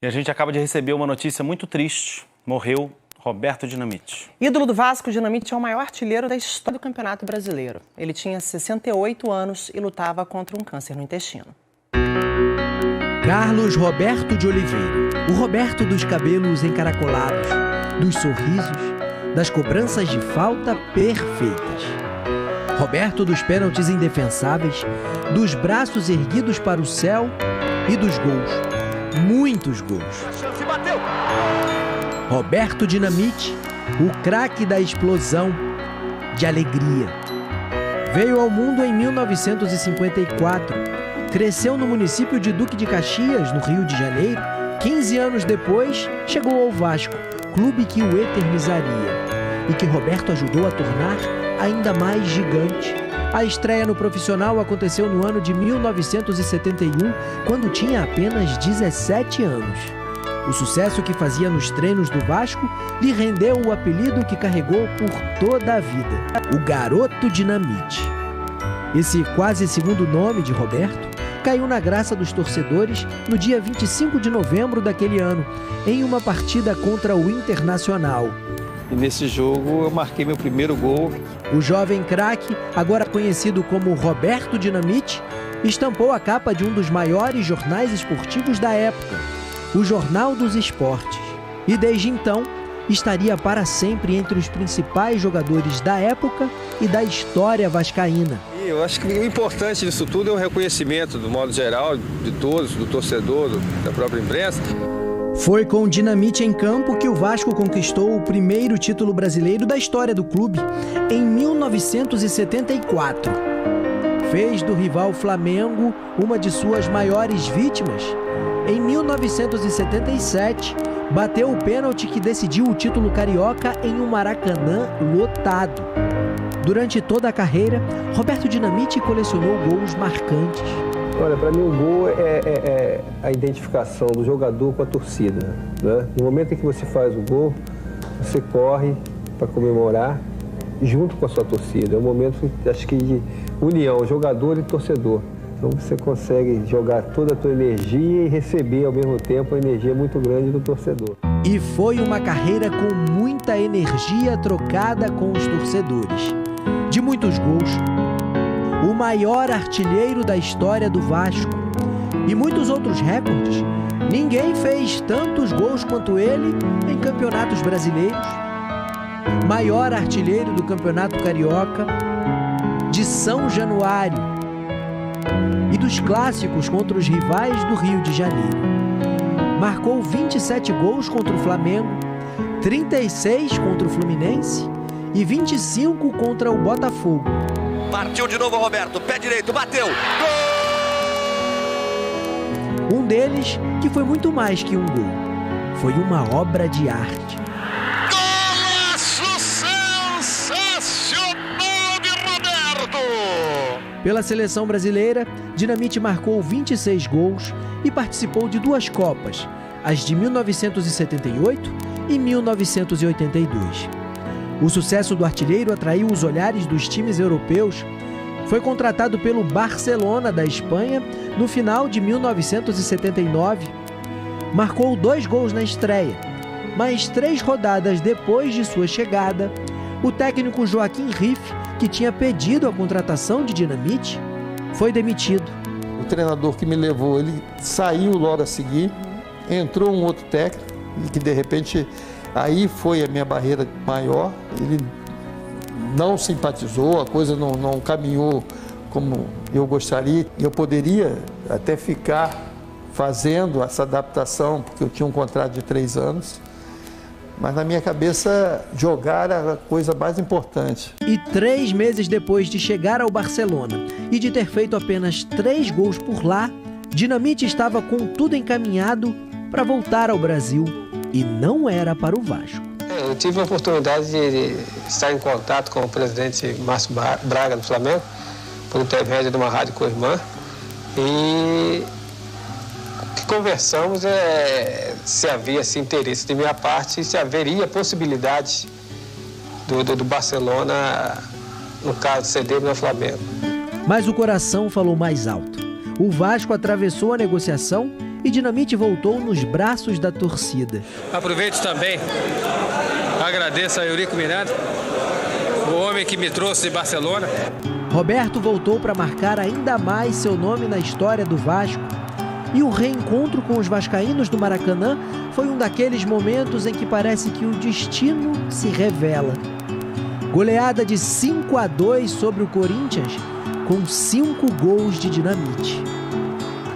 E a gente acaba de receber uma notícia muito triste. Morreu Roberto Dinamite. Ídolo do Vasco, Dinamite é o maior artilheiro da história do Campeonato Brasileiro. Ele tinha 68 anos e lutava contra um câncer no intestino. Carlos Roberto de Oliveira. O Roberto dos cabelos encaracolados, dos sorrisos, das cobranças de falta perfeitas. Roberto dos pênaltis indefensáveis, dos braços erguidos para o céu e dos gols. Muitos gols. Roberto Dinamite, o craque da explosão, de alegria. Veio ao mundo em 1954. Cresceu no município de Duque de Caxias, no Rio de Janeiro. 15 anos depois, chegou ao Vasco, clube que o eternizaria e que Roberto ajudou a tornar ainda mais gigante. A estreia no profissional aconteceu no ano de 1971, quando tinha apenas 17 anos. O sucesso que fazia nos treinos do Vasco lhe rendeu o apelido que carregou por toda a vida, o Garoto Dinamite. Esse quase segundo nome de Roberto caiu na graça dos torcedores no dia 25 de novembro daquele ano, em uma partida contra o Internacional. E nesse jogo eu marquei meu primeiro gol. O jovem craque, agora conhecido como Roberto Dinamite, estampou a capa de um dos maiores jornais esportivos da época, o Jornal dos Esportes. E desde então, estaria para sempre entre os principais jogadores da época e da história vascaína. Eu acho que o importante disso tudo é o reconhecimento, do modo geral, de todos, do torcedor, da própria imprensa. Foi com Dinamite em campo que o Vasco conquistou o primeiro título brasileiro da história do clube, em 1974. Fez do rival Flamengo uma de suas maiores vítimas. Em 1977, bateu o pênalti que decidiu o título carioca em um Maracanã lotado. Durante toda a carreira, Roberto Dinamite colecionou gols marcantes. Olha, para mim o gol é a identificação do jogador com a torcida, né? No momento em que você faz o gol, você corre para comemorar junto com a sua torcida. É um momento, acho que, de união, jogador e torcedor. Então você consegue jogar toda a tua energia e receber ao mesmo tempo a energia muito grande do torcedor. E foi uma carreira com muita energia trocada com os torcedores. De muitos gols, o maior artilheiro da história do Vasco e muitos outros recordes. Ninguém fez tantos gols quanto ele em campeonatos brasileiros. Maior artilheiro do Campeonato Carioca, de São Januário e dos clássicos contra os rivais do Rio de Janeiro. Marcou 27 gols contra o Flamengo, 36 contra o Fluminense e 25 contra o Botafogo. Partiu de novo o Roberto, pé direito, bateu! Gol! Um deles que foi muito mais que um gol. Foi uma obra de arte. Golaço sensacional de Roberto! Pela seleção brasileira, Dinamite marcou 26 gols e participou de 2 Copas, as de 1978 e 1982. O sucesso do artilheiro atraiu os olhares dos times europeus. Foi contratado pelo Barcelona da Espanha no final de 1979. Marcou 2 gols na estreia, mas 3 rodadas depois de sua chegada, o técnico Joaquim Riffe, que tinha pedido a contratação de Dinamite, foi demitido. O treinador que me levou, ele saiu logo a seguir, entrou um outro técnico, e que de repente aí foi a minha barreira maior. Ele não simpatizou, a coisa não caminhou como eu gostaria. Eu poderia até ficar fazendo essa adaptação, porque eu tinha um contrato de 3 anos, mas na minha cabeça jogar era a coisa mais importante. E 3 meses depois de chegar ao Barcelona e de ter feito apenas 3 gols por lá, Dinamite estava com tudo encaminhado para voltar ao Brasil. E não era para o Vasco. Eu tive a oportunidade de estar em contato com o presidente Márcio Braga do Flamengo, por intermédio de uma rádio co-irmã, e que conversamos se havia interesse de minha parte e se haveria possibilidade do Barcelona, no caso, ceder no Flamengo. Mas o coração falou mais alto. O Vasco atravessou a negociação e Dinamite voltou nos braços da torcida. Aproveito também, agradeço a Eurico Miranda, o homem que me trouxe de Barcelona. Roberto voltou para marcar ainda mais seu nome na história do Vasco. E o reencontro com os vascaínos do Maracanã foi um daqueles momentos em que parece que o destino se revela. Goleada de 5-2 sobre o Corinthians, com 5 gols de Dinamite.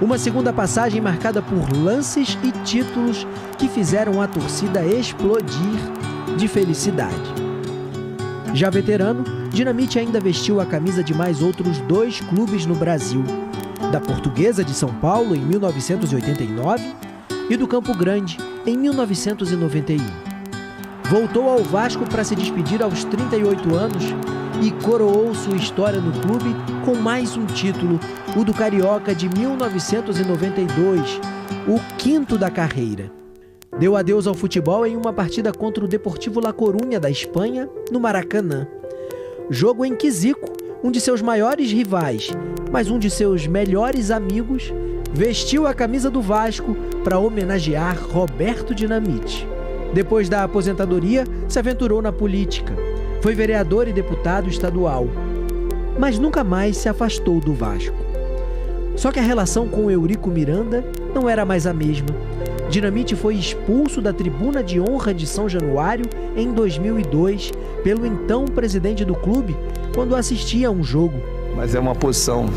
Uma segunda passagem marcada por lances e títulos que fizeram a torcida explodir de felicidade. Já veterano, Dinamite ainda vestiu a camisa de mais outros 2 clubes no Brasil. Da Portuguesa de São Paulo, em 1989, e do Campo Grande, em 1991. Voltou ao Vasco para se despedir aos 38 anos e coroou sua história no clube com mais um título, o do Carioca de 1992, o 5º da carreira. Deu adeus ao futebol em uma partida contra o Deportivo La Coruña da Espanha, no Maracanã. Jogo em que Zico, um de seus maiores rivais, mas um de seus melhores amigos, vestiu a camisa do Vasco para homenagear Roberto Dinamite. Depois da aposentadoria, se aventurou na política. Foi vereador e deputado estadual. Mas nunca mais se afastou do Vasco. Só que a relação com Eurico Miranda não era mais a mesma. Dinamite foi expulso da tribuna de honra de São Januário em 2002 pelo então presidente do clube quando assistia a um jogo. Mas é uma posição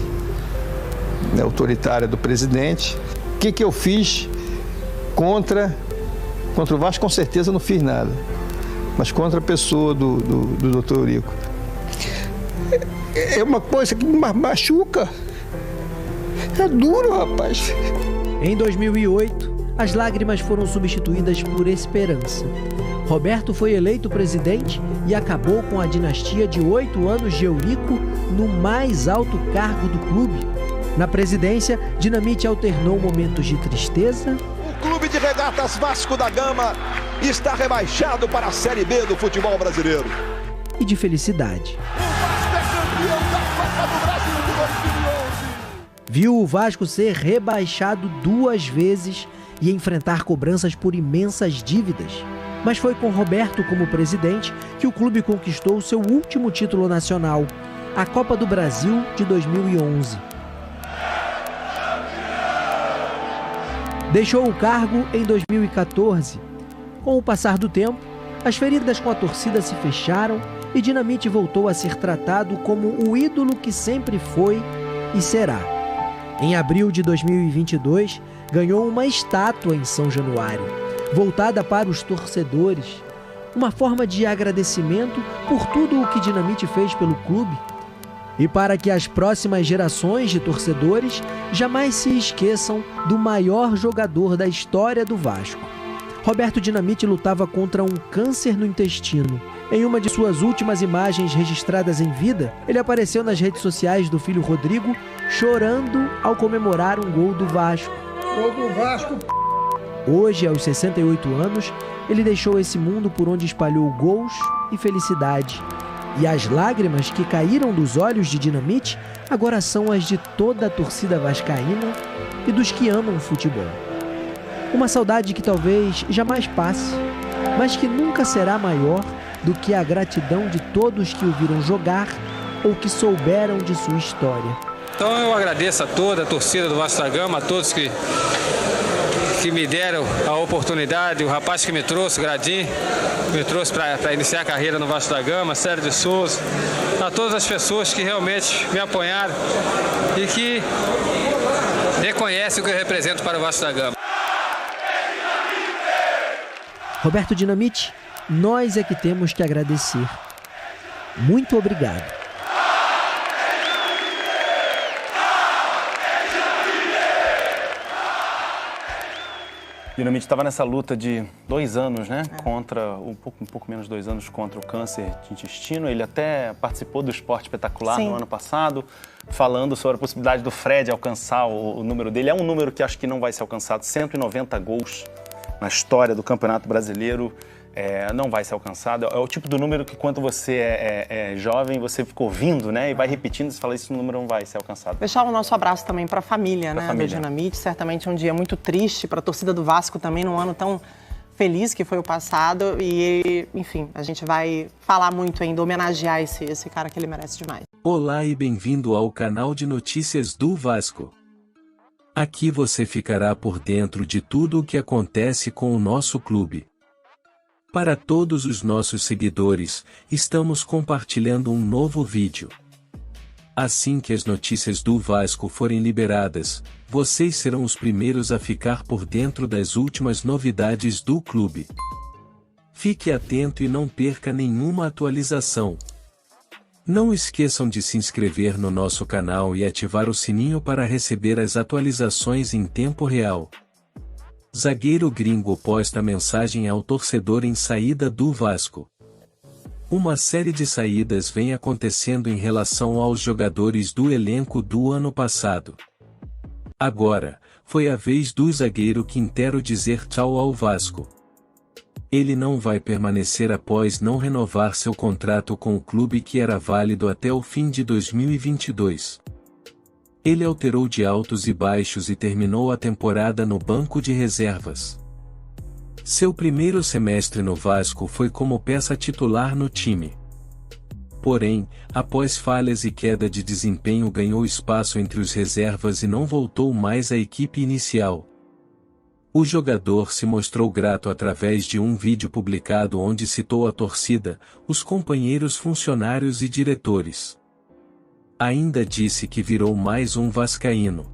autoritária do presidente. O que eu fiz contra o Vasco? Com certeza não fiz nada. Mas contra a pessoa do Dr. Eurico. É uma coisa que me machuca. É duro, rapaz. Em 2008, as lágrimas foram substituídas por esperança. Roberto foi eleito presidente e acabou com a dinastia de 8 anos de Eurico no mais alto cargo do clube. Na presidência, Dinamite alternou momentos de tristeza. O Clube de Regatas Vasco da Gama está rebaixado para a Série B do futebol brasileiro. E de felicidade. O Vasco é campeão da Copa do Brasil de 2011. Viu o Vasco ser rebaixado 2 vezes e enfrentar cobranças por imensas dívidas. Mas foi com Roberto como presidente que o clube conquistou seu último título nacional, a Copa do Brasil de 2011. Deixou o cargo em 2014. Com o passar do tempo, as feridas com a torcida se fecharam e Dinamite voltou a ser tratado como o ídolo que sempre foi e será. Em abril de 2022, ganhou uma estátua em São Januário, voltada para os torcedores, uma forma de agradecimento por tudo o que Dinamite fez pelo clube e para que as próximas gerações de torcedores jamais se esqueçam do maior jogador da história do Vasco. Roberto Dinamite lutava contra um câncer no intestino. Em uma de suas últimas imagens registradas em vida, ele apareceu nas redes sociais do filho Rodrigo, chorando ao comemorar um gol do Vasco. Gol do Vasco. Hoje, aos 68 anos, ele deixou esse mundo por onde espalhou gols e felicidade. E as lágrimas que caíram dos olhos de Dinamite agora são as de toda a torcida vascaína e dos que amam futebol. Uma saudade que talvez jamais passe, mas que nunca será maior do que a gratidão de todos que o viram jogar ou que souberam de sua história. Então eu agradeço a toda a torcida do Vasco da Gama, a todos que me deram a oportunidade, o rapaz que me trouxe, o Gradim, me trouxe para iniciar a carreira no Vasco da Gama, Sérgio de Souza, a todas as pessoas que realmente me apoiaram e que reconhecem o que eu represento para o Vasco da Gama. Roberto Dinamite, nós é que temos que agradecer. Muito obrigado. Dinamite estava nessa luta de 2 anos, né? Contra, um pouco menos de 2 anos contra o câncer de intestino. Ele até participou do Esporte Espetacular no ano passado, falando sobre a possibilidade do Fred alcançar o número dele. É um número que acho que não vai ser alcançado, 190 gols na história do Campeonato Brasileiro. não vai ser alcançado. É o tipo do número que quando você é jovem, você fica ouvindo, né? E vai repetindo, você fala, esse número não vai ser alcançado. Deixar o nosso abraço também para a família, né, do Dinamite. Certamente é um dia muito triste para a torcida do Vasco também, num ano tão feliz que foi o passado. E, enfim, a gente vai falar muito ainda, homenagear esse cara que ele merece demais. Olá e bem-vindo ao canal de notícias do Vasco. Aqui você ficará por dentro de tudo o que acontece com o nosso clube. Para todos os nossos seguidores, estamos compartilhando um novo vídeo. Assim que as notícias do Vasco forem liberadas, vocês serão os primeiros a ficar por dentro das últimas novidades do clube. Fique atento e não perca nenhuma atualização. Não esqueçam de se inscrever no nosso canal e ativar o sininho para receber as atualizações em tempo real. Zagueiro gringo posta mensagem ao torcedor em saída do Vasco. Uma série de saídas vem acontecendo em relação aos jogadores do elenco do ano passado. Agora, foi a vez do zagueiro Quintero dizer tchau ao Vasco. Ele não vai permanecer após não renovar seu contrato com o clube que era válido até o fim de 2022. Ele alterou de altos e baixos e terminou a temporada no banco de reservas. Seu primeiro semestre no Vasco foi como peça titular no time. Porém, após falhas e queda de desempenho ganhou espaço entre os reservas e não voltou mais à equipe inicial. O jogador se mostrou grato através de um vídeo publicado onde citou a torcida, os companheiros funcionários e diretores. Ainda disse que virou mais um vascaíno.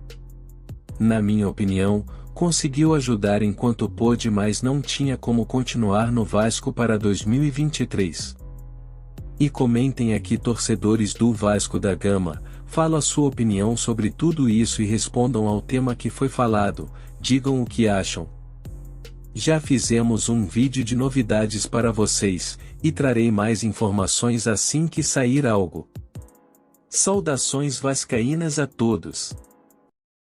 Na minha opinião, conseguiu ajudar enquanto pôde, mas não tinha como continuar no Vasco para 2023. E comentem aqui, torcedores do Vasco da Gama, fala a sua opinião sobre tudo isso e respondam ao tema que foi falado, digam o que acham. Já fizemos um vídeo de novidades para vocês, e trarei mais informações assim que sair algo. Saudações vascaínas a todos!